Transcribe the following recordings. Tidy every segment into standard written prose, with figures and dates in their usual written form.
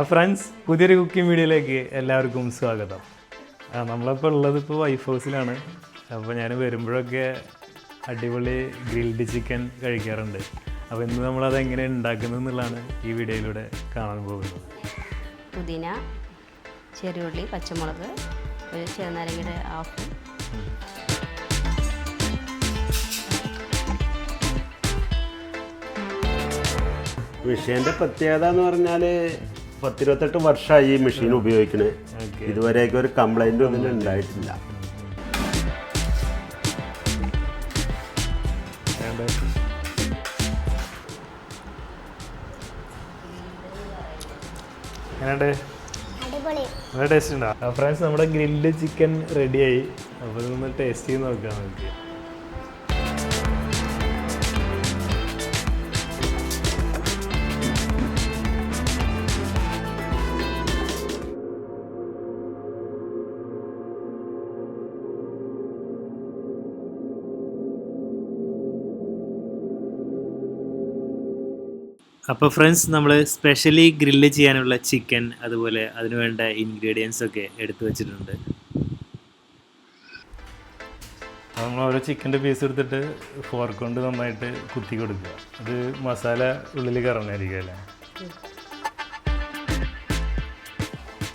Friends, പുതിയൊരു cooking വീഡിയോയിലേക്ക് എല്ലാവർക്കും സ്വാഗതം. നമ്മളിപ്പോൾ ഉള്ളത് വൈഫ് ഹൗസിലാണ്. അപ്പോൾ ഞാൻ വരുമ്പോഴൊക്കെ അടിപൊളി ഗ്രിൽഡ് ചിക്കൻ കഴിക്കാറുണ്ട്. അപ്പോൾ ഇന്ന് നമ്മളത് എങ്ങനെ ഉണ്ടാക്കുന്നത് എന്നുള്ളതാണ് ഈ വീഡിയോയിലൂടെ കാണാൻ പോകുന്നത്. പുതിന, ചെറിയുള്ളി, പച്ചമുളക്, ഒരു ചെറുനാരങ്ങയുടെ ഹാഫ്. മെഷീൻ്റെ പ്രത്യേകത എന്ന് പറഞ്ഞാൽ 10-28 വർഷമായി ഈ മെഷീൻ ഉപയോഗിക്കുന്നത്. ഇതുവരെയൊക്കെ ഒരു കംപ്ലൈൻറ്റും ഒന്നും ഉണ്ടായിട്ടില്ല. നല്ല ടേസ്റ്റ് ഉണ്ടോ? ഫ്രണ്ട്സ്, നമ്മുടെ ഗ്രിൽഡ് ചിക്കൻ റെഡിയായി. അപ്പോൾ ഇതൊന്ന് ടേസ്റ്റ് ചെയ്ത് നോക്കാം നമുക്ക്. അപ്പോൾ ഫ്രണ്ട്സ്, നമ്മൾ സ്പെഷ്യലി ഗ്രില്ല് ചെയ്യാനുള്ള ചിക്കൻ, അതുപോലെ അതിന് വേണ്ട ഇൻഗ്രീഡിയൻസ് ഒക്കെ എടുത്തു വെച്ചിട്ടുണ്ട്. നമ്മൾ ഓരോ ചിക്കൻ്റെ പീസ് എടുത്തിട്ട് ഫോർക്ക് കൊണ്ട് നന്നായിട്ട് കുത്തി കൊടുക്കുക. അത് മസാല ഉള്ളിൽ കറങ്ങായിരിക്കും അല്ലേ?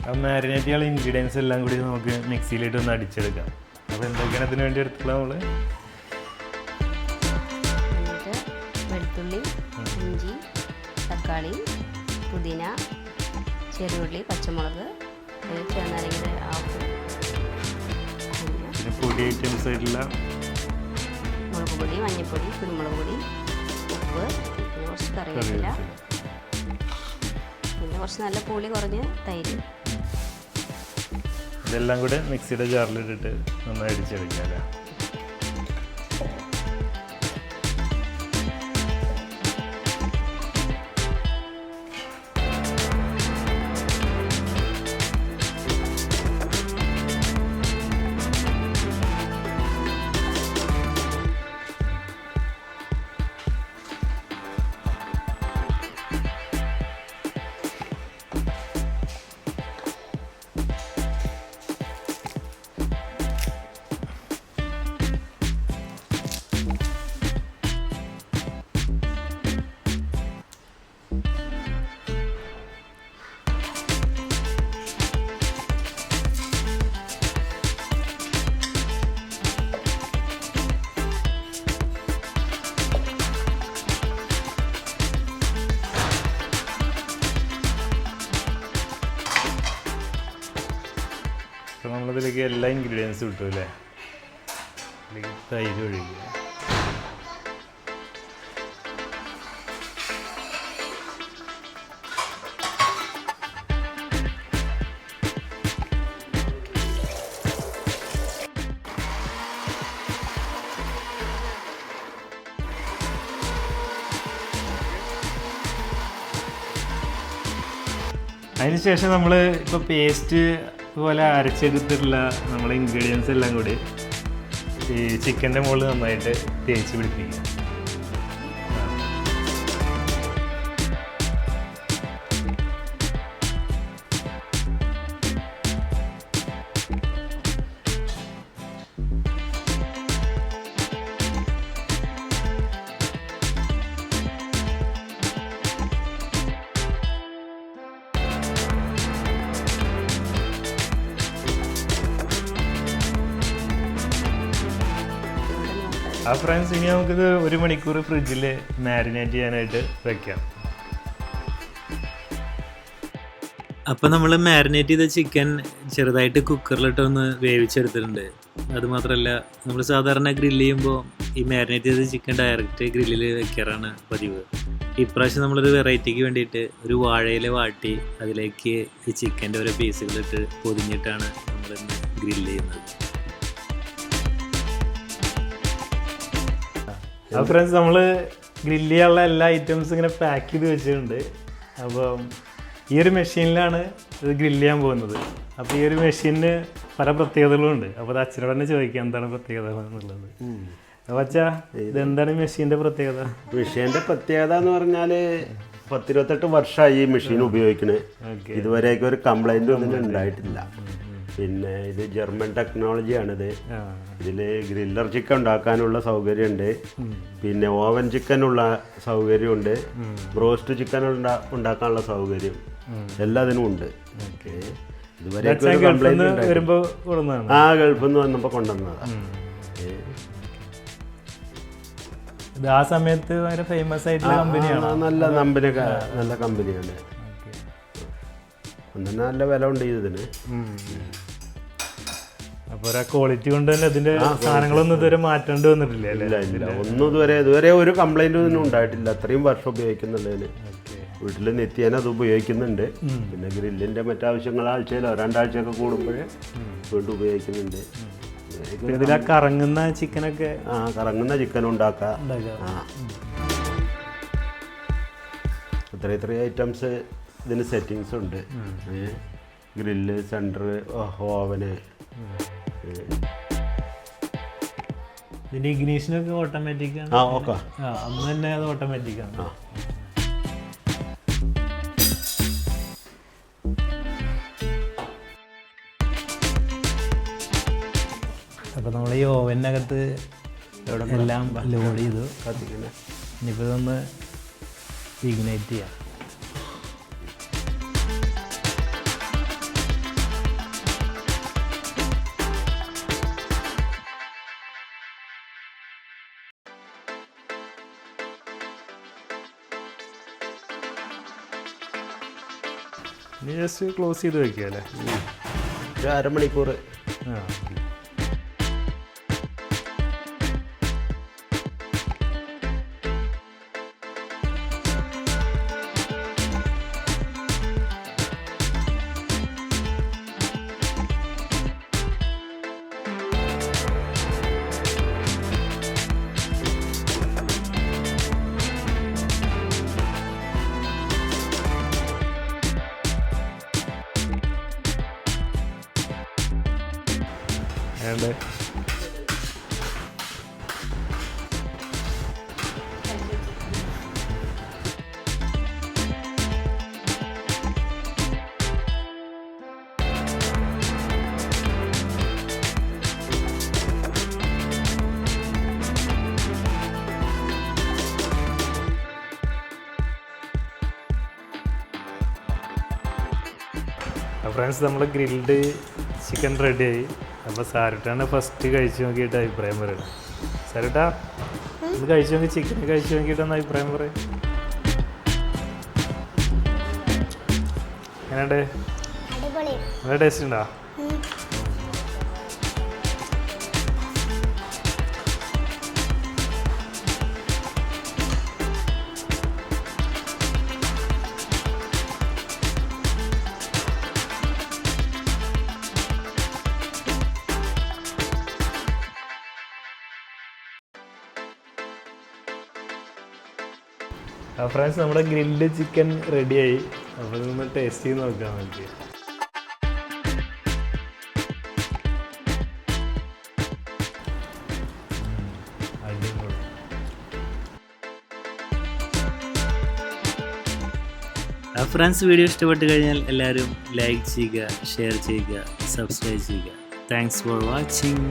ആ മാരിനേറ്റ് ചെയ്യാനുള്ള ഇൻഗ്രീഡിയൻസ് എല്ലാം കൂടി നമുക്ക് മിക്സിയിലിട്ട് ഒന്ന് അടിച്ചെടുക്കാം. അപ്പോൾ എന്തൊക്കെയാണ് അതിന് വേണ്ടി എടുത്തുള്ള നമ്മൾ വെളുത്തുള്ളി, ഇഞ്ചി, തക്കാളി, പുതിന, ചെറിയുള്ളി, പച്ചമുളക്, ഒരു ചെറുനാരങ്ങയുടെ ഹാഫ്, പിന്നെ പൊടി ഐറ്റംസ് ആയിട്ടുള്ള മുളക് പൊടി, മഞ്ഞൾപ്പൊടി, കുരുമുളക് പൊടി, ഉപ്പ്, പിന്നെ കുറച്ച് കറിവേപ്പില, പിന്നെ കുറച്ച് നല്ല പുളി കുറഞ്ഞ് തൈര്. ഇതെല്ലാം കൂടെ മിക്സിയുടെ ജാറിലിട്ടിട്ട് നന്നായി അടിച്ചെടുക്കുക അല്ലേ? അപ്പോൾ നമ്മളതിലേക്ക് എല്ലാ ഇൻഗ്രീഡിയൻസും ഇട്ടു അല്ലേ? അതിലേക്ക് തൈര് ഒഴിക്കുക. അതിനുശേഷം നമ്മൾ ഇപ്പോൾ പേസ്റ്റ് പോലെ അരച്ചെടുത്തിട്ടുള്ള നമ്മളെ ഇൻഗ്രീഡിയൻസ് എല്ലാം കൂടി ഈ ചിക്കൻ്റെ മുകളിൽ നന്നായിട്ട് തേച്ച് പിടിപ്പിക്കുക. ഫ്രണ്ട്സ്, ഇനി നമുക്കിത് 1 മണിക്കൂർ ഫ്രിഡ്ജിൽ മാരിനേറ്റ് ചെയ്യാനായിട്ട് വെക്കാം. അപ്പോൾ നമ്മൾ മാരിനേറ്റ് ചെയ്ത ചിക്കൻ ചെറുതായിട്ട് കുക്കറിലിട്ടൊന്ന് വേവിച്ചെടുത്തിട്ടുണ്ട്. അതുമാത്രമല്ല, നമ്മൾ സാധാരണ ഗ്രില്ല് ചെയ്യുമ്പോൾ ഈ മാരിനേറ്റ് ചെയ്ത ചിക്കൻ ഡയറക്റ്റ് ഗ്രില്ലിൽ വെക്കാറാണ് പതിവ്. ഇപ്രാവശ്യം നമ്മളൊരു വെറൈറ്റിക്ക് വേണ്ടിയിട്ട് ഒരു വാഴയില വാട്ടി അതിലേക്ക് ഈ ചിക്കൻ്റെ ഓരോ പീസുകളിട്ട് പൊതിഞ്ഞിട്ടാണ് നമ്മളിന്ന് ഗ്രില്ല് ചെയ്യുന്നത്. ഫ്രണ്ട്സ്, നമ്മൾ ഗ്രില്ല് ചെയ്യാനുള്ള എല്ലാ ഐറ്റംസും ഇങ്ങനെ പാക്ക് ചെയ്ത് വെച്ചിട്ടുണ്ട്. അപ്പം ഈ ഒരു മെഷീനിലാണ് ഇത് ഗ്രില്ല് ചെയ്യാൻ പോകുന്നത്. അപ്പോൾ ഈ ഒരു മെഷീനിന് പല പ്രത്യേകതകളും ഉണ്ട്. അപ്പോൾ അത് അച്ഛനോട് തന്നെ ചോദിക്കാം എന്താണ് പ്രത്യേകത എന്നുള്ളത്. അപ്പോൾ അച്ഛാ, ഇതെന്താണ് മെഷീൻ്റെ പ്രത്യേകത? മെഷീൻ്റെ പ്രത്യേകത എന്ന് പറഞ്ഞാൽ 10-28 വർഷമായി ഈ മെഷീൻ ഉപയോഗിക്കണേ. ഇതുവരെയൊക്കെ ഒരു കംപ്ലൈൻറ്റും ഇതിന് ഉണ്ടായിട്ടില്ല. പിന്നെ ഇത് ജർമ്മൻ ടെക്നോളജിയാണിത്. ഇതിൽ ഗ്രില്ലർ ചിക്കൻ ഉണ്ടാക്കാനുള്ള സൗകര്യമുണ്ട്, പിന്നെ ഓവൻ ചിക്കനുള്ള സൗകര്യമുണ്ട്, ബ്രോസ്റ്റ് ചിക്കൻ ഉണ്ടാക്കാനുള്ള സൗകര്യം എല്ലാത്തിനും ഉണ്ട്. ഇതുവരെയൊക്കെ ഒരു കംപ്ലൈൻറ്റ് ആ ഗൾഫിൽ നിന്ന് വന്നപ്പോൾ കൊണ്ടുവന്നതാണ്. ആ സമയത്ത് ഭയങ്കര ഫേമസ് ആയിട്ടുള്ള കമ്പനിയാണ്. നല്ല കമ്പനിയാണ്. ഒന്നും നല്ല വില ഉണ്ട് ഇതിന്. അപ്പോൾ ആ ക്വാളിറ്റി കൊണ്ട് തന്നെ ഇതിന്റെ സാധനങ്ങളൊന്നും ഇതുവരെ മാറ്റേണ്ടി വന്നിട്ടില്ല. ഇല്ല ഒന്നും ഇതുവരെ ഒരു കംപ്ലൈൻറ്റും ഇതിനും ഉണ്ടായിട്ടില്ല. അത്രയും വർഷം ഉപയോഗിക്കുന്നുള്ളതിന് വീട്ടിൽ നിത്യേന അത് ഉപയോഗിക്കുന്നുണ്ട്. പിന്നെ ഗ്രില്ലിൻ്റെ മറ്റാവശ്യങ്ങൾ ആഴ്ചയിലോ 2 ആഴ്ചയൊക്കെ കൂടുമ്പോഴേ വീണ്ടും ഉപയോഗിക്കുന്നുണ്ട്. ഇതിലാ കറങ്ങുന്ന ചിക്കനൊക്കെ കറങ്ങുന്ന ചിക്കൻ ഉണ്ടാക്കാം. ഇത്ര ഐറ്റംസ് ഇതിന് സെറ്റിങ്സ് ഉണ്ട്. Grill, centre, oven. ഇതിന്റെ ഇഗ്നീഷനൊക്കെ ഓട്ടോമാറ്റിക് ആണ്. ഓക്കെ അന്ന് തന്നെ അത് ഓട്ടോമാറ്റിക് ആണ്. അപ്പോൾ നമ്മൾ ഈ ഓവനകത്ത് എല്ലാം ലോഡ് ചെയ്തു. ഇനിയിപ്പോൾ ഇതൊന്ന് ഇഗ്നൈറ്റ് ചെയ്യാം. ഇനി ജസ്റ്റ് ക്ലോസ് ചെയ്ത് വയ്ക്കുക അല്ലേ? ഒരു അരമണിക്കൂർ. ഫ്രണ്ട്സ്, നമ്മൾ ഗ്രിൽഡ് ചിക്കൻ റെഡിയായി. അപ്പോൾ സാരുട്ടാണ് ഫസ്റ്റ് കഴിച്ചു നോക്കിയിട്ട് അഭിപ്രായം പറയണം. സാരുട്ടാ, ഇത് കഴിച്ചു നോക്കി, ചിക്കൻ കഴിച്ചു നോക്കിയിട്ടൊന്ന് അഭിപ്രായം പറയും. എങ്ങനെയുണ്ട്? നല്ല ടേസ്റ്റ് ഉണ്ടോ? ഫ്രണ്ട്സ്, നമ്മുടെ ഗ്രിൽഡ് ചിക്കൻ റെഡിയായി. അപ്പോൾ ഇതൊന്ന് ടേസ്റ്റ് ചെയ്ത് നോക്കാം നമുക്ക്. ഫ്രണ്ട്സ്, വീഡിയോ ഇഷ്ടപ്പെട്ട് കഴിഞ്ഞാൽ എല്ലാവരും ലൈക്ക് ചെയ്യുക, ഷെയർ ചെയ്യുക, സബ്സ്ക്രൈബ് ചെയ്യുക. Thanks for watching.